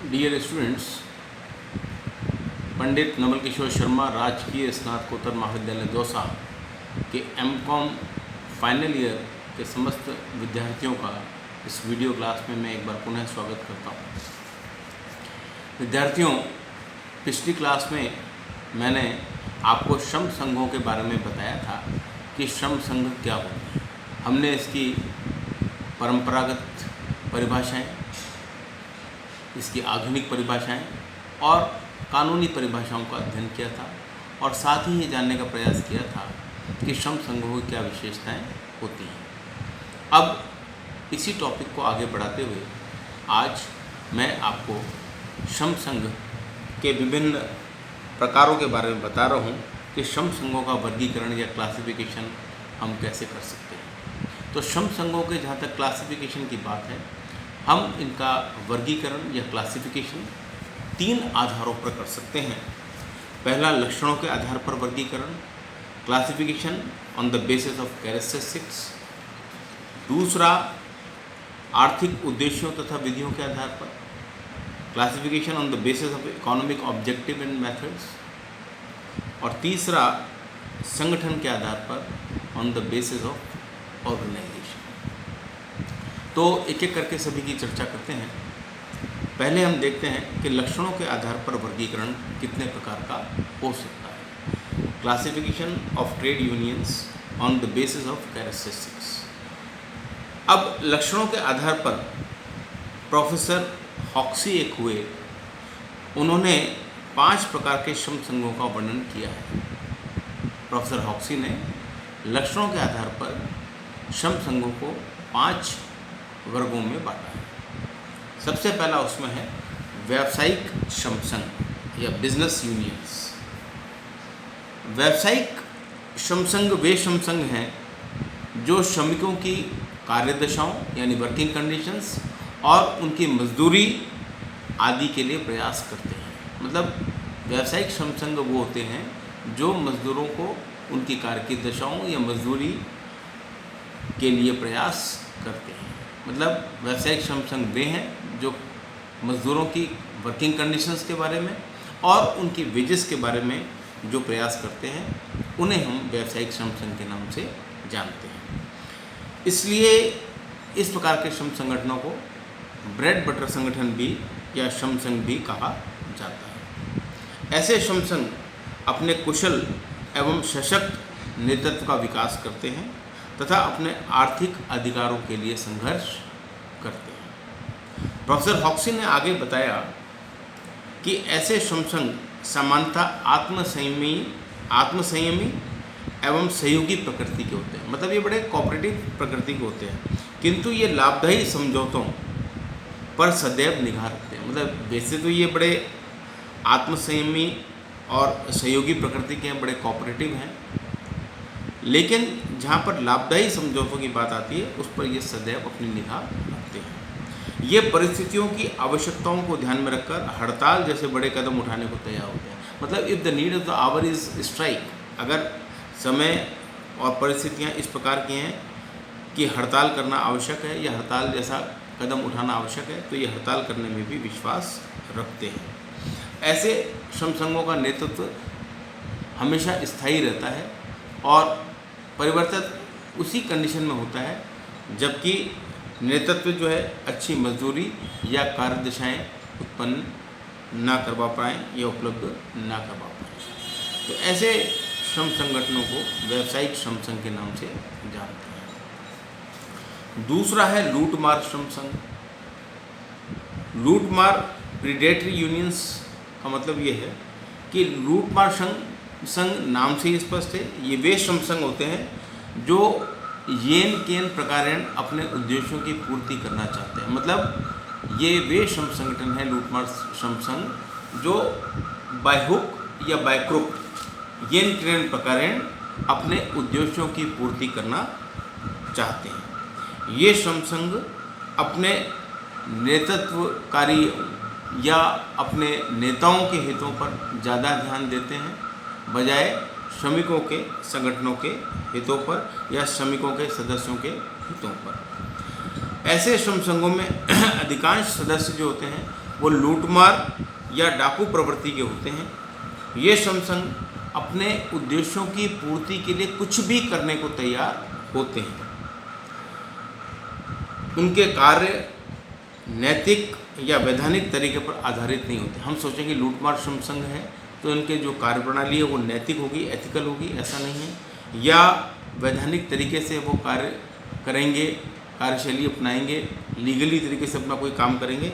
Dear students, पंडित नवल किशोर शर्मा राजकीय स्नातकोत्तर महाविद्यालय दौसा के एमकॉम फाइनल ईयर के समस्त विद्यार्थियों का इस वीडियो क्लास में मैं एक बार पुनः स्वागत करता हूँ। विद्यार्थियों, पिछली क्लास में मैंने आपको श्रम संघों के बारे में बताया था कि श्रम संघ क्या होते हैं। हमने इसकी परंपरागत परिभाषाएं, इसकी आधुनिक परिभाषाएं और कानूनी परिभाषाओं का अध्ययन किया था और साथ ही ये जानने का प्रयास किया था कि श्रम संघों की क्या विशेषताएं होती हैं। अब इसी टॉपिक को आगे बढ़ाते हुए आज मैं आपको श्रम संघ के विभिन्न प्रकारों के बारे में बता रहा हूँ कि श्रम संघों का वर्गीकरण या क्लासिफिकेशन हम कैसे कर सकते हैं। तो श्रम संघों के जहाँ तक क्लासिफिकेशन की बात है, हम इनका वर्गीकरण या क्लासिफिकेशन 3 आधारों पर कर सकते हैं। पहला, लक्षणों के आधार पर वर्गीकरण, classification on the basis of characteristics. दूसरा, आर्थिक उद्देश्यों तथा विधियों के आधार पर, classification on the basis of economic objective and methods. और तीसरा, संगठन के आधार पर on the basis of organisation. तो एक एक करके सभी की चर्चा करते हैं। पहले हम देखते हैं कि लक्षणों के आधार पर वर्गीकरण कितने प्रकार का हो सकता है। Classification of trade unions on the basis of characteristics. अब लक्षणों के आधार पर प्रोफेसर हॉक्सी एक हुए, उन्होंने 5 प्रकार के श्रम संघों का वर्णन किया है। प्रोफेसर हॉक्सी ने लक्षणों के आधार पर श्रम संघों को 5 वर्गों में बांटा है। सबसे पहला उसमें है व्यावसायिक श्रम संघ या बिजनेस यूनियंस। व्यावसायिक श्रम संघ वे श्रम संघ हैं जो श्रमिकों की कार्यदशाओं यानी वर्किंग कंडीशंस और उनकी मजदूरी आदि के लिए प्रयास करते हैं। मतलब व्यावसायिक श्रम संघ वो होते हैं जो मजदूरों को उनकी कार्य की दशाओं या मजदूरी के लिए प्रयास करते हैं। मतलब व्यावसायिक श्रम संघ वे हैं जो मजदूरों की वर्किंग कंडीशंस के बारे में और उनकी वेजेस के बारे में जो प्रयास करते हैं, उन्हें हम व्यावसायिक श्रम संघ के नाम से जानते हैं। इसलिए इस प्रकार के श्रम संगठनों को ब्रेड बटर संगठन भी या श्रम संघ भी कहा जाता है। ऐसे श्रम संघ अपने कुशल एवं सशक्त नेतृत्व का विकास करते हैं तथा अपने आर्थिक अधिकारों के लिए संघर्ष करते हैं। प्रोफेसर हॉक्सी ने आगे बताया कि ऐसे श्रम संघ सामान्यतः आत्मसंयमी एवं सहयोगी प्रकृति के होते हैं। मतलब ये बड़े कोऑपरेटिव प्रकृति के होते हैं, किंतु ये लाभदायी समझौतों पर सदैव निगाह रखते हैं। मतलब वैसे तो ये बड़े आत्मसंयमी और सहयोगी प्रकृति के हैं, बड़े कोऑपरेटिव हैं, लेकिन जहाँ पर लाभदायी समझौतों की बात आती है उस पर ये सदैव अपनी निगाह रखते हैं। ये परिस्थितियों की आवश्यकताओं को ध्यान में रखकर हड़ताल जैसे बड़े कदम उठाने को तैयार होते हैं। मतलब if the need of the our is strike, अगर समय और परिस्थितियाँ इस प्रकार की हैं कि हड़ताल करना आवश्यक है या हड़ताल जैसा कदम उठाना आवश्यक है, तो ये हड़ताल करने में भी विश्वास रखते हैं। ऐसे श्रम संघों का नेतृत्व हमेशा स्थायी रहता है और परिवर्तन उसी कंडीशन में होता है जबकि नेतृत्व जो है अच्छी मजदूरी या कार्यदशाएं उत्पन्न ना करवा पाएँ या उपलब्ध ना करवा पाएँ। तो ऐसे श्रम संगठनों को व्यावसायिक श्रम संघ के नाम से जानते हैं। दूसरा है लूटमार श्रम संघ। लूटमार प्रीडेटरी यूनियंस का मतलब ये है कि लूटमार संघ नाम से ही स्पष्ट है, ये वे श्रम संघ होते हैं जो येन केन प्रकारेण अपने उद्देश्यों की पूर्ति करना चाहते हैं। मतलब ये वे श्रम संगठन है लूटमार श्रम संघ जो बाय हुक या बाय क्रुक येन केन प्रकारेण अपने उद्देश्यों की पूर्ति करना चाहते हैं। ये श्रम संघ अपने नेतृत्वकारी या अपने नेताओं के हितों पर ज़्यादा ध्यान देते हैं बजाय श्रमिकों के संगठनों के हितों पर या श्रमिकों के सदस्यों के हितों पर। ऐसे श्रम संघों में अधिकांश सदस्य जो होते हैं वो लूटमार या डाकू प्रवृत्ति के होते हैं। ये श्रम संघ अपने उद्देश्यों की पूर्ति के लिए कुछ भी करने को तैयार होते हैं। उनके कार्य नैतिक या वैधानिक तरीके पर आधारित नहीं होते। हम सोचेंगे लूटमार श्रम संघ है तो इनके जो कार्यप्रणाली है वो नैतिक होगी, एथिकल होगी, ऐसा नहीं है। या वैधानिक तरीके से वो कार्य करेंगे, कार्यशैली अपनाएंगे, लीगली तरीके से अपना कोई काम करेंगे,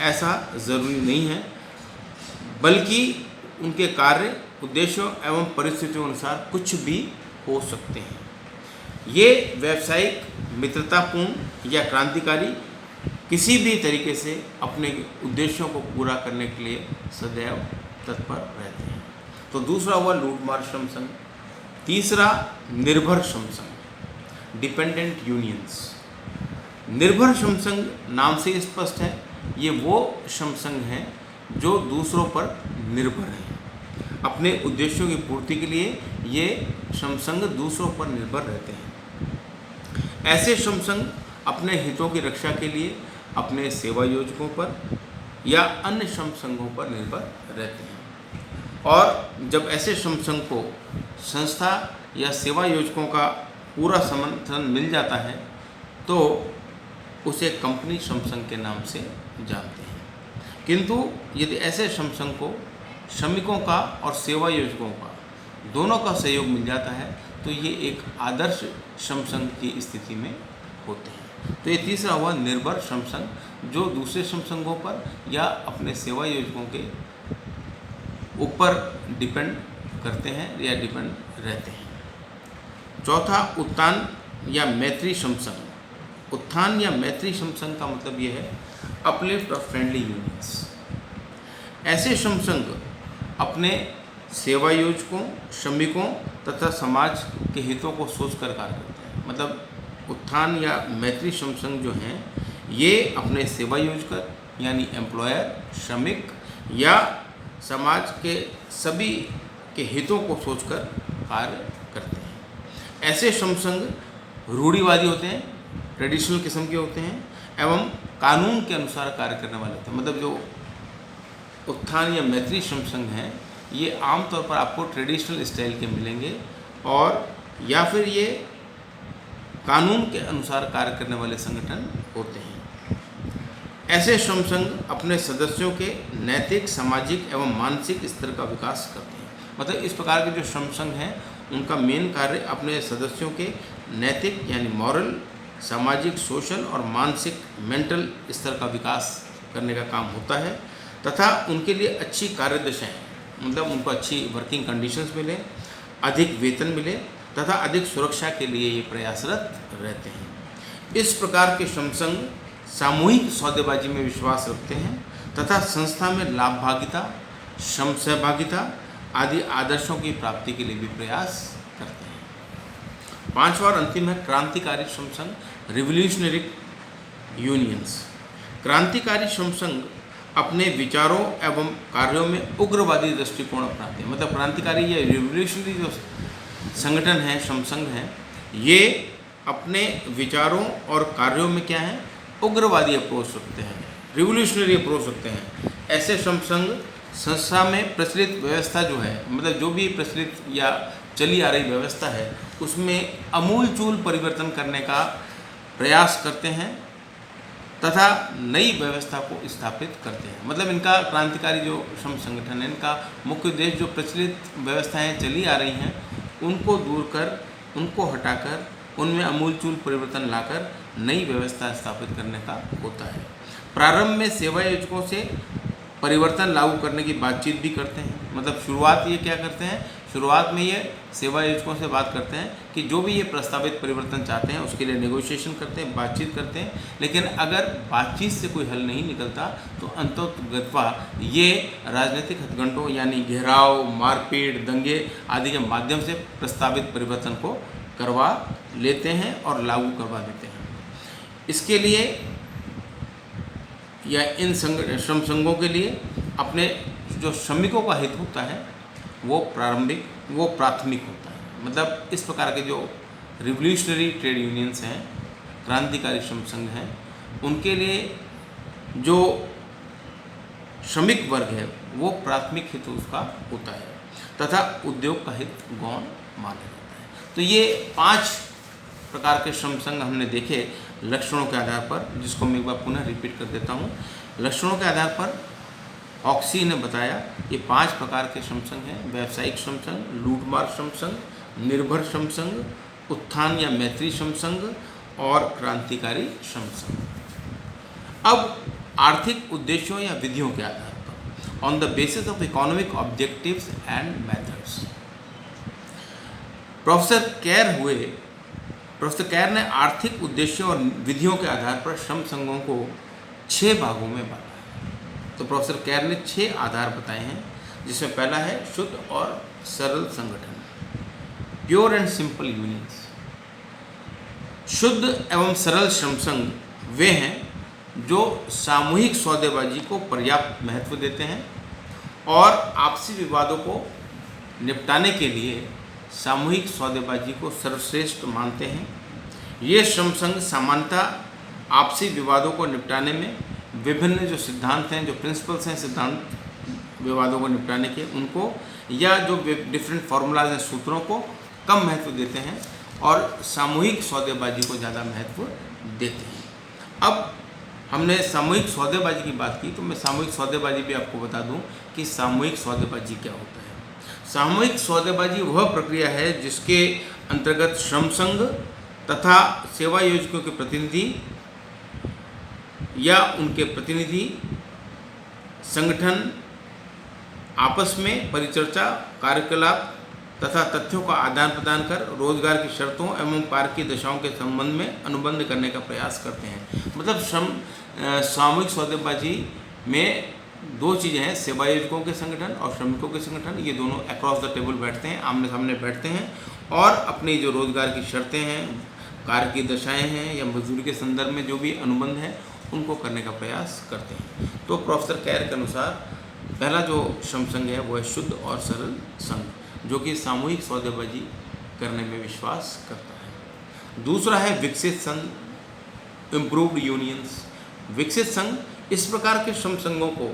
ऐसा ज़रूरी नहीं है। बल्कि उनके कार्य उद्देश्यों एवं परिस्थितियों अनुसार कुछ भी हो सकते हैं। ये व्यावसायिक, मित्रतापूर्ण या क्रांतिकारी किसी भी तरीके से अपने उद्देश्यों को पूरा करने के लिए सदैव तत्पर रहते हैं। तो दूसरा हुआ लूटमार श्रम संघ। तीसरा निर्भर श्रम संघ, डिपेंडेंट यूनियंस। निर्भर श्रम संघ नाम से स्पष्ट है, ये वो श्रम संघ हैं जो दूसरों पर निर्भर हैं। अपने उद्देश्यों की पूर्ति के लिए ये श्रम संघ दूसरों पर निर्भर रहते हैं। ऐसे श्रम संघ अपने हितों की रक्षा के लिए अपने सेवा योजकों पर या अन्य श्रम संघों पर निर्भर रहते हैं। और जब ऐसे श्रम संघ को संस्था या सेवा योजकों का पूरा समर्थन मिल जाता है तो उसे कंपनी श्रम संघ के नाम से जानते हैं। किंतु यदि ऐसे श्रम संघ को श्रमिकों का और सेवा योजकों का दोनों का सहयोग मिल जाता है तो ये एक आदर्श श्रम संघ की स्थिति में होते हैं। तो ये तीसरा हुआ निर्भर श्रम संघ, जो दूसरे श्रम संघों पर या अपने सेवा योजकों के ऊपर डिपेंड करते हैं या डिपेंड रहते हैं। चौथा, उत्थान या मैत्री श्रम संघ। उत्थान या मैत्री श्रम संघ का मतलब ये है अपलिफ्ट ऑफ फ्रेंडली यूनियंस। ऐसे श्रम संघ अपने सेवा योजकों, श्रमिकों तथा समाज के हितों को सोचकर कार्य करते हैं। मतलब उत्थान या मैत्री श्रम संघ जो हैं ये अपने सेवा योजक यानी एम्प्लॉयर, श्रमिक या समाज के सभी के हितों को सोचकर कार्य करते हैं। ऐसे श्रम संघ रूढ़िवादी होते हैं, ट्रेडिशनल किस्म के होते हैं एवं कानून के अनुसार कार्य करने वाले होते हैं। मतलब जो उत्थान या मैत्री श्रम संघ हैं ये आमतौर पर आपको ट्रेडिशनल स्टाइल के मिलेंगे और या फिर ये कानून के अनुसार कार्य करने वाले संगठन होते हैं। ऐसे श्रम संघ अपने सदस्यों के नैतिक, सामाजिक एवं मानसिक स्तर का विकास करते हैं। मतलब इस प्रकार के जो श्रम संघ हैं उनका मेन कार्य अपने सदस्यों के नैतिक यानी मॉरल, सामाजिक, सोशल और मानसिक मेंटल स्तर का विकास करने का काम होता है तथा उनके लिए अच्छी कार्यदशाएँ, मतलब उनको अच्छी वर्किंग कंडीशंस मिले, अधिक वेतन मिले तथा अधिक सुरक्षा के लिए ये प्रयासरत रहते हैं। इस प्रकार के श्रम संघ सामूहिक सौदेबाजी में विश्वास रखते हैं तथा संस्था में लाभभागिता, श्रम सहभागिता आदि आदर्शों की प्राप्ति के लिए भी प्रयास करते हैं। पांचवा और अंतिम है क्रांतिकारी श्रम संघ, रिवोल्यूशनरी यूनियंस। क्रांतिकारी श्रम संघ अपने विचारों एवं कार्यों में उग्रवादी दृष्टिकोण अपनाते हैं। मतलब क्रांतिकारी या रिवोल्यूशनरी जो संगठन है, श्रम संघ हैं, ये अपने विचारों और कार्यों में क्या है, उग्रवादी अप्रोच रखते हैं, रिवोल्यूशनरी अप्रोच रखते हैं। ऐसे श्रम संघ संस्था में प्रचलित व्यवस्था जो है, मतलब जो भी प्रचलित या चली आ रही व्यवस्था है उसमें अमूलचूल परिवर्तन करने का प्रयास करते हैं तथा नई व्यवस्था को स्थापित करते हैं। मतलब इनका क्रांतिकारी जो श्रम संगठन है इनका मुख्य उद्देश्य जो प्रचलित व्यवस्थाएं चली आ रही हैं उनको दूर कर, उनको हटाकर, उनमें अमूलचूल परिवर्तन लाकर नई व्यवस्था स्थापित करने का होता है। प्रारंभ में सेवा योजकों से परिवर्तन लागू करने की बातचीत भी करते हैं। मतलब शुरुआत ये क्या करते हैं, शुरुआत में ये सेवा योजकों से बात करते हैं कि जो भी ये प्रस्तावित परिवर्तन चाहते हैं उसके लिए नेगोशिएशन करते हैं, बातचीत करते हैं। लेकिन अगर बातचीत से कोई हल नहीं निकलता तो अंततोगत्वा ये राजनीतिक हथकंडों यानी घेराव, मारपीट, दंगे आदि के माध्यम से प्रस्तावित परिवर्तन को करवा लेते हैं और लागू करवा देते हैं। इसके लिए या इन श्रम संघों के लिए अपने जो श्रमिकों का हित होता है वो प्राथमिक होता है। मतलब इस प्रकार के जो रिवोल्यूशनरी ट्रेड यूनियंस हैं, क्रांतिकारी श्रम संघ हैं, उनके लिए जो श्रमिक वर्ग है वो प्राथमिक हित उसका होता है तथा उद्योग का हित गौण माना जाता है। तो ये 5 प्रकार के श्रम संघ हमने देखे लक्षणों के आधार पर, जिसको मैं एक बार पुनः रिपीट कर देता हूँ। लक्षणों के आधार पर ऑक्सी ने बताया ये 5 प्रकार के श्रम संघ हैं: व्यावसायिक श्रम संघ, लूटमार श्रम संघ, निर्भर श्रम संघ, उत्थान या मैत्री श्रम संघ और क्रांतिकारी श्रम संघ। अब आर्थिक उद्देश्यों या विधियों के आधार पर, on the basis of economic objectives and methods, professor Carr ने आर्थिक उद्देश्यों और विधियों के आधार पर श्रम संघों को 6 भागों में बांटा है। तो प्रोफेसर कैर ने 6 आधार बताए हैं, जिसमें पहला है शुद्ध और सरल संगठन, प्योर एंड सिंपल यूनियंस। शुद्ध एवं सरल श्रम संघ वे हैं जो सामूहिक सौदेबाजी को पर्याप्त महत्व देते हैं और आपसी विवादों को निपटाने के लिए सामूहिक सौदेबाजी को सर्वश्रेष्ठ मानते हैं। ये श्रम संघ सामान्यतः आपसी विवादों को निपटाने में विभिन्न जो सिद्धांत हैं, जो प्रिंसिपल्स हैं सिद्धांत विवादों को निपटाने के, उनको या जो डिफरेंट फार्मूलाज हैं, सूत्रों को कम महत्व देते हैं और सामूहिक सौदेबाजी को ज़्यादा महत्व देते हैं। अब हमने सामूहिक सौदेबाजी की बात की, तो मैं सामूहिक सौदेबाजी भी आपको बता दूं कि सामूहिक सौदेबाजी क्या होता है। सामूहिक सौदेबाजी वह प्रक्रिया है जिसके अंतर्गत श्रम संघ तथा सेवा योजकों के प्रतिनिधि या उनके प्रतिनिधि संगठन आपस में परिचर्चा, कार्यकलाप तथा तथ्यों का आदान प्रदान कर रोजगार की शर्तों एवं कार्य की दशाओं के संबंध में अनुबंध करने का प्रयास करते हैं। मतलब सामूहिक सौदेबाजी में 2 चीज़ें हैं, सेवा योजकों के संगठन और श्रमिकों के संगठन। ये दोनों अक्रॉस द टेबल बैठते हैं, आमने सामने बैठते हैं और अपनी जो रोजगार की शर्तें हैं, कार्य की दशाएं हैं या मजदूरी के संदर्भ में जो भी अनुबंध है उनको करने का प्रयास करते हैं। तो प्रोफेसर कैर के अनुसार पहला जो श्रम संघ है वो है शुद्ध और सरल संघ, जो कि सामूहिक सौदेबाजी करने में विश्वास करता है। दूसरा है विकसित संघ, इम्प्रूव्ड यूनियंस। विकसित संघ, इस प्रकार के श्रम संघों को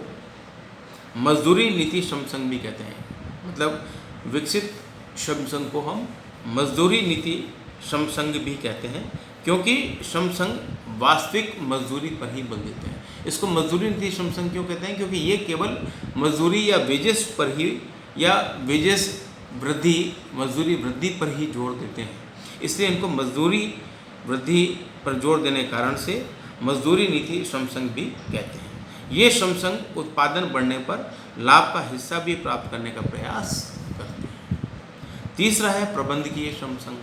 मजदूरी नीति श्रम संघ भी कहते हैं। मतलब विकसित श्रम संघ को हम मजदूरी नीति श्रम संघ भी कहते हैं, क्योंकि श्रम संघ वास्तविक मजदूरी पर ही बल देते हैं। इसको मजदूरी नीति श्रम संघ क्यों कहते हैं? क्योंकि ये केवल मजदूरी या वेजेस पर ही या वेजेस वृद्धि, मजदूरी वृद्धि पर ही जोर देते हैं, इसलिए इनको मजदूरी वृद्धि पर जोर देने के कारण से मजदूरी नीति श्रम संघ भी कहते हैं। ये श्रम संघ उत्पादन बढ़ने पर लाभ का हिस्सा भी प्राप्त करने का प्रयास करते हैं। तीसरा है प्रबंधकीय श्रम संघ,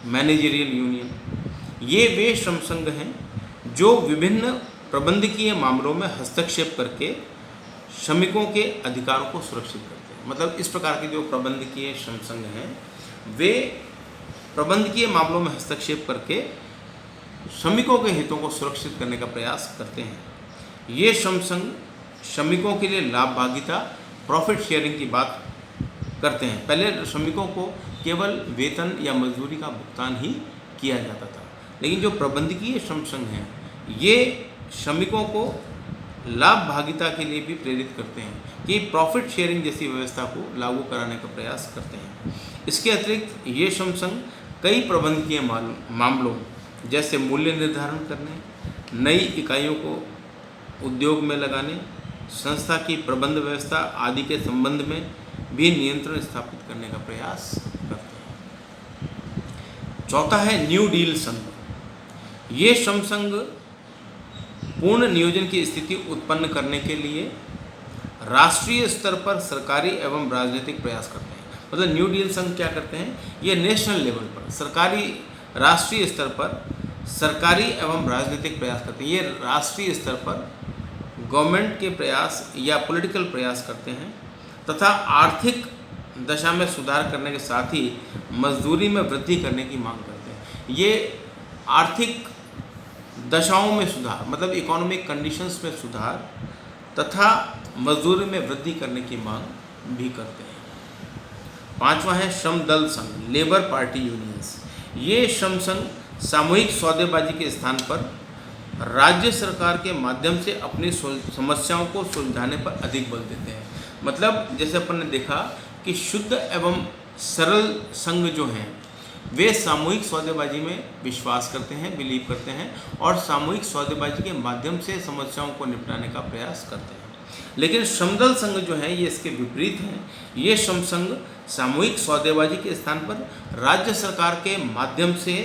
मैनेजरियल यूनियन। ये वे श्रम संघ हैं जो विभिन्न प्रबंधकीय मामलों में हस्तक्षेप करके श्रमिकों के अधिकारों को सुरक्षित करते हैं। मतलब इस प्रकार के जो प्रबंधकीय श्रम संघ हैं वे प्रबंधकीय मामलों में हस्तक्षेप करके श्रमिकों के हितों को सुरक्षित करने का प्रयास करते हैं। ये श्रम संघ श्रमिकों के लिए लाभ भागिता, प्रॉफिट शेयरिंग की बात करते हैं। पहले श्रमिकों को केवल वेतन या मजदूरी का भुगतान ही किया जाता था, लेकिन जो प्रबंधकीय श्रम संघ हैं ये श्रमिकों को लाभ भागिता के लिए भी प्रेरित करते हैं कि प्रॉफिट शेयरिंग जैसी व्यवस्था को लागू कराने का प्रयास करते हैं। इसके अतिरिक्त ये श्रम संघ कई प्रबंधकीय मामलों जैसे मूल्य निर्धारण करने, नई इकाइयों को उद्योग में लगाने, संस्था की प्रबंध व्यवस्था आदि के संबंध में भी नियंत्रण स्थापित करने का प्रयास करते हैं। चौथा है न्यू डील संघ। ये श्रम संघ पूर्ण नियोजन की स्थिति उत्पन्न करने के लिए राष्ट्रीय स्तर पर सरकारी एवं राजनीतिक प्रयास करते हैं। मतलब न्यू डील संघ क्या करते हैं? ये नेशनल लेवल पर राष्ट्रीय स्तर पर सरकारी एवं राजनीतिक प्रयास करते हैं। ये राष्ट्रीय स्तर पर गवर्नमेंट के प्रयास या पॉलिटिकल प्रयास करते हैं तथा आर्थिक दशा में सुधार करने के साथ ही मजदूरी में वृद्धि करने की मांग करते हैं। ये आर्थिक दशाओं में सुधार, मतलब इकोनॉमिक कंडीशंस में सुधार तथा मजदूरी में वृद्धि करने की मांग भी करते हैं। पांचवा है श्रम दल संघ, लेबर पार्टी यूनियंस। ये श्रम संघ सामूहिक सौदेबाजी के स्थान पर राज्य सरकार के माध्यम से अपनी समस्याओं को सुलझाने पर अधिक बल देते हैं। मतलब जैसे अपन ने देखा कि शुद्ध एवं सरल संघ जो हैं वे सामूहिक सौदेबाजी में विश्वास करते हैं, बिलीव करते हैं और सामूहिक सौदेबाजी के माध्यम से समस्याओं को निपटाने का प्रयास करते हैं। लेकिन श्रमदल संघ जो है ये इसके विपरीत हैं। ये श्रम संघ सामूहिक सौदेबाजी के स्थान पर राज्य सरकार के माध्यम से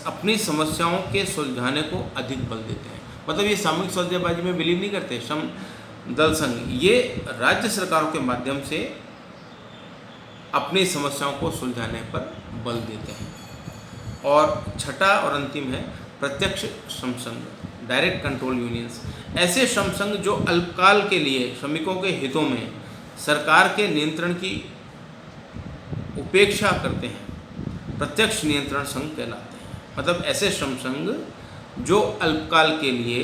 अपनी समस्याओं के सुलझाने को अधिक बल देते हैं। मतलब ये सामूहिक सौदेबाजी में बिलीव नहीं करते श्रम दल संघ, ये राज्य सरकारों के माध्यम से अपनी समस्याओं को सुलझाने पर बल देते हैं। और छठा और अंतिम है प्रत्यक्ष श्रम संघ, डायरेक्ट कंट्रोल यूनियंस। ऐसे श्रम संघ जो अल्पकाल के लिए श्रमिकों के हितों में सरकार के नियंत्रण की उपेक्षा करते हैं, प्रत्यक्ष नियंत्रण संघ कहलाते हैं। मतलब ऐसे श्रम संघ जो अल्पकाल के लिए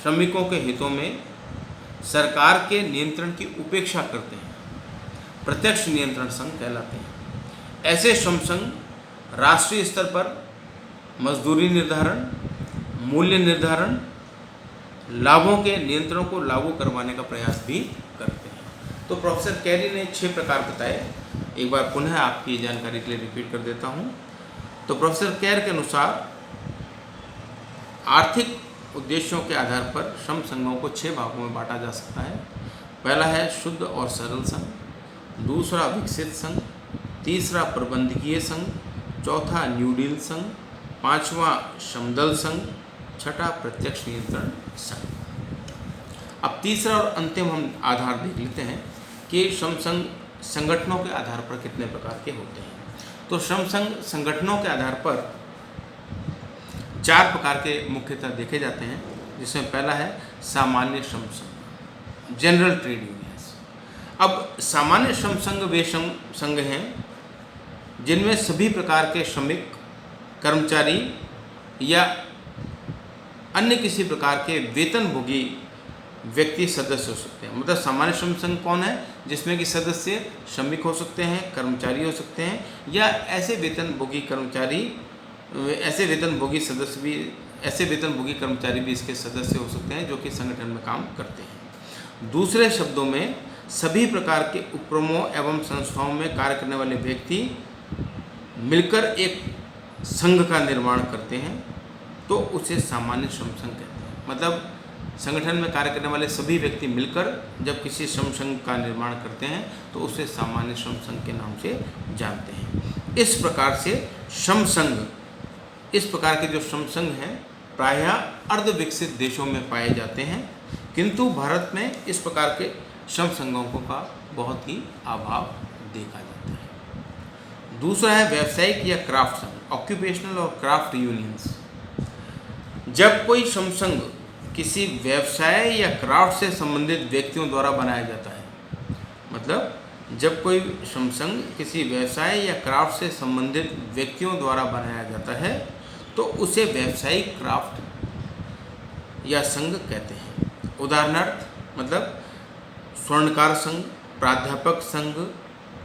श्रमिकों के हितों में सरकार के नियंत्रण की उपेक्षा करते हैं, प्रत्यक्ष नियंत्रण संघ कहलाते हैं। ऐसे श्रम संघ राष्ट्रीय स्तर पर मजदूरी निर्धारण, मूल्य निर्धारण, लाभों के नियंत्रणों को लागू करवाने का प्रयास भी करते हैं। तो प्रोफेसर कैरी ने 6 प्रकार बताए। एक बार पुनः आपकी जानकारी के लिए रिपीट कर देता हूँ। तो प्रोफेसर कैर के अनुसार आर्थिक उद्देश्यों के आधार पर श्रम संघों को 6 भागों में बांटा जा सकता है। पहला है शुद्ध और सरल संघ, दूसरा विकसित संघ, तीसरा प्रबंधकीय संघ, चौथा न्यू डील संघ, पांचवा श्रमदल संघ, छठा प्रत्यक्ष नियंत्रण संघ। अब तीसरा और अंतिम हम आधार देख लेते हैं कि श्रम संघ संगठनों के आधार पर कितने प्रकार के होते हैं। तो श्रम संघ संगठनों के आधार पर 4 प्रकार के मुख्यतः देखे जाते हैं, जिसमें पहला है सामान्य श्रम संघ, जनरल ट्रेड यूनियंस। अब सामान्य श्रम संघ वे श्रम संघ हैं जिनमें सभी प्रकार के श्रमिक, कर्मचारी या अन्य किसी प्रकार के वेतनभोगी व्यक्ति सदस्य हो सकते हैं। मतलब सामान्य श्रम संघ कौन है? जिसमें कि सदस्य श्रमिक हो सकते हैं, कर्मचारी हो सकते हैं या ऐसे वेतनभोगी कर्मचारी, ऐसे वेतनभोगी सदस्य भी, ऐसे वेतनभोगी कर्मचारी भी इसके सदस्य हो सकते हैं जो कि संगठन में काम करते हैं। दूसरे शब्दों में सभी प्रकार के उपक्रमों एवं संस्थाओं में कार्य करने वाले व्यक्ति मिलकर एक संघ का निर्माण करते हैं तो उसे सामान्य श्रम संघ कहते हैं। मतलब संगठन में कार्य करने वाले सभी व्यक्ति मिलकर जब किसी श्रम संघ का निर्माण करते हैं तो उसे सामान्य श्रम संघ के नाम से जानते हैं। इस प्रकार से श्रम संघ, इस प्रकार के जो श्रम संघ हैं प्रायः अर्ध विकसित देशों में पाए जाते हैं, किंतु भारत में इस प्रकार के श्रम संघों का बहुत ही अभाव देखा जाता है। दूसरा है व्यावसायिक या क्राफ्ट संघ, ऑक्यूपेशनल और क्राफ्ट यूनियंस। जब कोई श्रम संघ किसी व्यवसाय या क्राफ्ट से संबंधित व्यक्तियों द्वारा बनाया जाता है, मतलब जब कोई श्रम संघ किसी व्यवसाय या क्राफ्ट से संबंधित व्यक्तियों द्वारा बनाया जाता है तो उसे व्यावसायिक क्राफ्ट या संघ कहते हैं। उदाहरणार्थ मतलब स्वर्णकार संघ, प्राध्यापक संघ,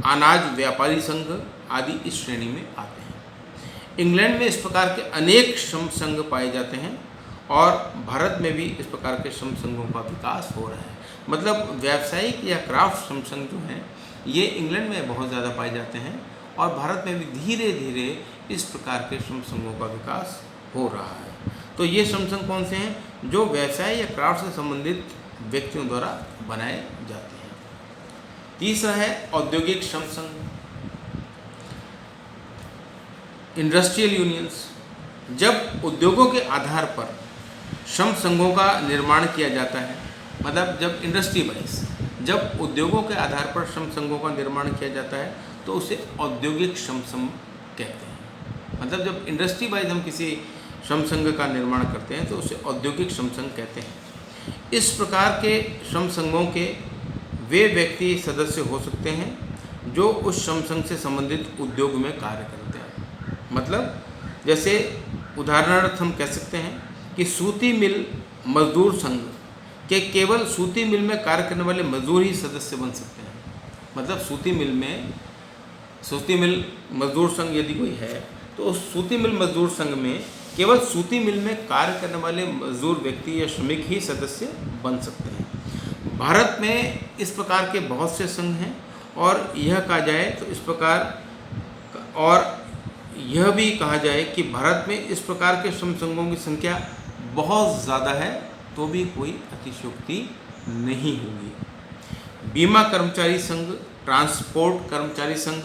अनाज व्यापारी संघ आदि इस श्रेणी में आते हैं। इंग्लैंड में इस प्रकार के अनेक श्रम संघ पाए जाते हैं और भारत में भी इस प्रकार के श्रम संघों का विकास हो रहा है। मतलब व्यावसायिक या क्राफ्ट श्रम संघ जो हैं ये इंग्लैंड में बहुत ज़्यादा पाए जाते हैं और भारत में भी धीरे धीरे इस प्रकार के श्रम संघों का विकास हो रहा है। तो ये श्रम संघ कौन से हैं? जो व्यवसाय या क्राफ्ट से संबंधित व्यक्तियों द्वारा बनाए जाते हैं। तीसरा है औद्योगिक श्रम संघ, इंडस्ट्रियल यूनियंस। जब उद्योगों के आधार पर श्रम संघों का निर्माण किया जाता है, मतलब जब इंडस्ट्री वाइज, जब उद्योगों के आधार पर श्रम संघों का निर्माण किया जाता है तो उसे औद्योगिक श्रम संघ कहते हैं। मतलब जब इंडस्ट्री वाइज हम किसी श्रम संघ का निर्माण करते हैं तो उसे औद्योगिक श्रम संघ कहते हैं। इस प्रकार के श्रम संघों के वे व्यक्ति सदस्य हो सकते हैं जो उस श्रम संघ से संबंधित उद्योग में कार्य करते हैं। मतलब जैसे उदाहरणार्थ हम कह सकते हैं कि सूती मिल मजदूर संघ के केवल सूती मिल में कार्य करने वाले मजदूर ही सदस्य बन सकते हैं। मतलब सूती मिल मजदूर संघ यदि कोई है तो उस सूती मिल मजदूर संघ में केवल सूती मिल में कार्य करने वाले मजदूर व्यक्ति या श्रमिक ही सदस्य बन सकते हैं। भारत में इस प्रकार के बहुत से संघ हैं और यह कहा जाए तो इस प्रकार, और यह भी कहा जाए कि भारत में इस प्रकार के श्रम संघों की संख्या बहुत ज़्यादा है तो भी कोई अतिशयोक्ति नहीं होगी। बीमा कर्मचारी संघ, ट्रांसपोर्ट कर्मचारी संघ,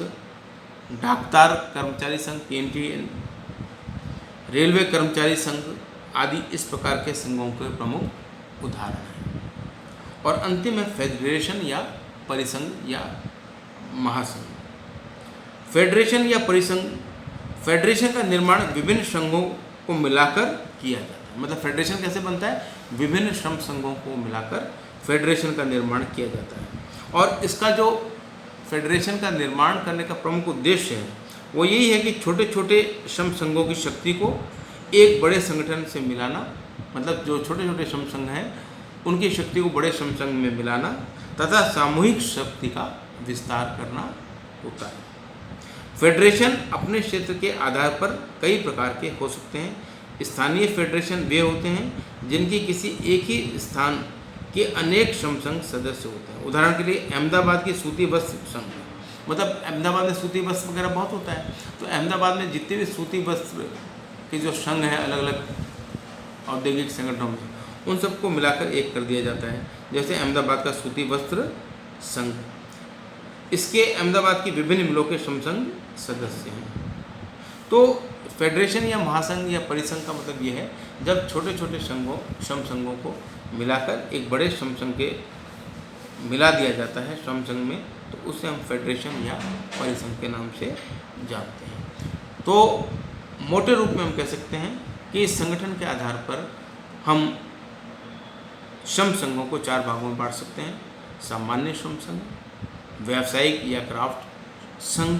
डाकतार कर्मचारी संघ PMTN, रेलवे कर्मचारी संघ आदि इस प्रकार के संघों के प्रमुख उदाहरण हैं। और अंतिम है फेडरेशन या परिसंघ या महासंघ। फेडरेशन या परिसंघ, फेडरेशन का निर्माण विभिन्न संघों को मिलाकर किया जाता है। मतलब फेडरेशन कैसे बनता है? विभिन्न श्रम संघों को मिलाकर फेडरेशन का निर्माण किया जाता है। और इसका जो फेडरेशन का निर्माण करने का प्रमुख उद्देश्य है वो यही है कि छोटे छोटे श्रम संघों की शक्ति को एक बड़े संगठन से मिलाना, मतलब जो छोटे छोटे श्रम संघ हैं उनकी शक्ति को बड़े श्रम संघ में मिलाना तथा सामूहिक शक्ति का विस्तार करना होता है। फेडरेशन अपने क्षेत्र के आधार पर कई प्रकार के हो सकते हैं। स्थानीय फेडरेशन वे होते हैं जिनकी किसी एक ही स्थान के अनेक श्रम संघ सदस्य होते हैं। उदाहरण के लिए अहमदाबाद की सूती वस्त्र संघ, मतलब अहमदाबाद में सूती वस्त्र वगैरह बहुत होता है, तो अहमदाबाद में जितने भी सूती वस्त्र के जो संघ हैं अलग अलग औद्योगिक संगठनों में, उन सबको मिलाकर एक कर दिया जाता है। जैसे अहमदाबाद का सूती वस्त्र संघ, इसके अहमदाबाद की विभिन्न मिलों के श्रम संघ सदस्य हैं। तो फेडरेशन या महासंघ या परिसंघ का मतलब ये है जब छोटे छोटे श्रम संघों को मिलाकर एक बड़े श्रम संघ के मिला दिया जाता है श्रम संघ में, तो उसे हम फेडरेशन या परिसंघ के नाम से जानते हैं। तो मोटे रूप में हम कह सकते हैं कि इस संगठन के आधार पर हम श्रम संघों को 4 भागों में बांट सकते हैं। सामान्य श्रम संघ, व्यावसायिक या क्राफ्ट संघ,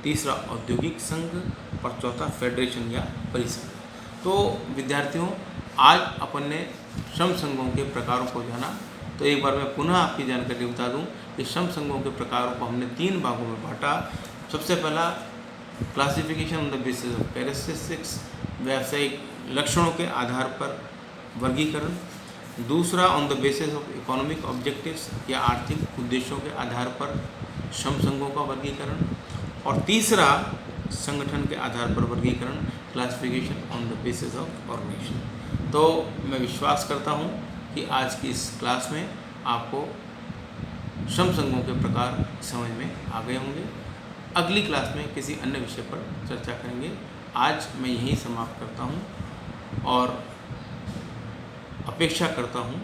तीसरा औद्योगिक संघ और चौथा फेडरेशन या परिसंघ। तो विद्यार्थियों, आज अपन ने श्रम संघों के प्रकारों को जाना। तो एक बार मैं पुनः आपकी जानकारी बता दूं कि श्रम संघों के प्रकारों को हमने 3 भागों में बांटा। सबसे पहला classification on the basis of characteristics, व्यावसायिक लक्षणों के आधार पर वर्गीकरण। दूसरा on the basis of economic objectives या आर्थिक उद्देश्यों के आधार पर श्रम संघों का वर्गीकरण। और तीसरा संगठन के आधार पर वर्गीकरण, classification on the basis of organisation. तो मैं विश्वास करता हूँ कि आज की इस क्लास में आपको श्रम संघों के प्रकार समझ में आ गए होंगे। अगली क्लास में किसी अन्य विषय पर चर्चा करेंगे। आज मैं यहीं समाप्त करता हूँ और अपेक्षा करता हूँ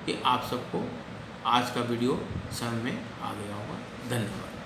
कि आप सबको आज का वीडियो समझ में आ गया होगा। धन्यवाद।